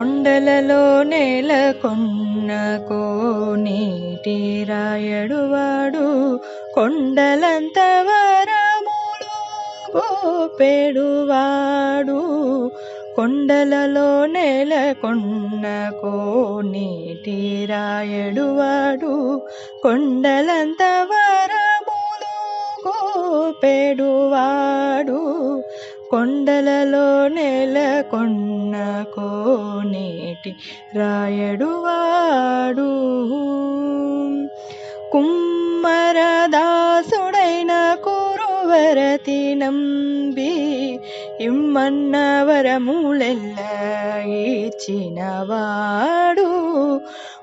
కొండలలో నెలకొన్న కోనేటి రాయడువాడు, కొండలంత వరములు గోపెడువాడు. కొండలలో నెలకొన్న కోనేటి రాయడువాడు, కొండలంత వరములు గోపెడువాడు. కొండలలో నెలకొన్న కోనేటి రాయడువాడు. కుమ్మరదాసుడైన కురువరతి నంబి, ఇమ్మన్న వరములెల్ల ఇచ్చినవాడు.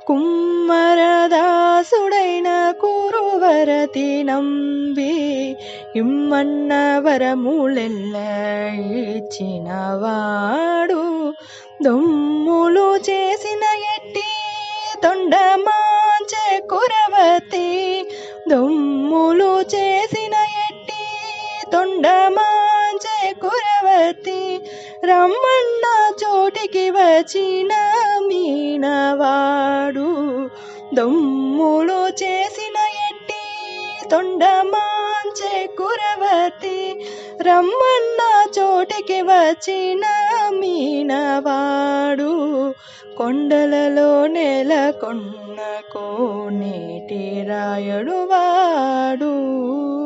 కుమ్మరదాసుడైన కురువరతి నంబి, ఇమ్మన్న వరములెల్ల ఇచ్చినవాడు. దొమ్ములు చేసిన ఎట్టి తొండమాంచె కురవతి, దొమ్ములు చేసిన ఎట్టి తొండమాంచె కురవతి, రమ్మన్న చోటికి వచ్చిన మీనవాడు. దొమ్ములు చేసిన ఎట్టి తొండమాంచె కురవతి, రమ్మన్న చోటికి వచ్చిన మీనవాడు. కొండలలో నెలకొన్న కోనేటి రాయడువాడు.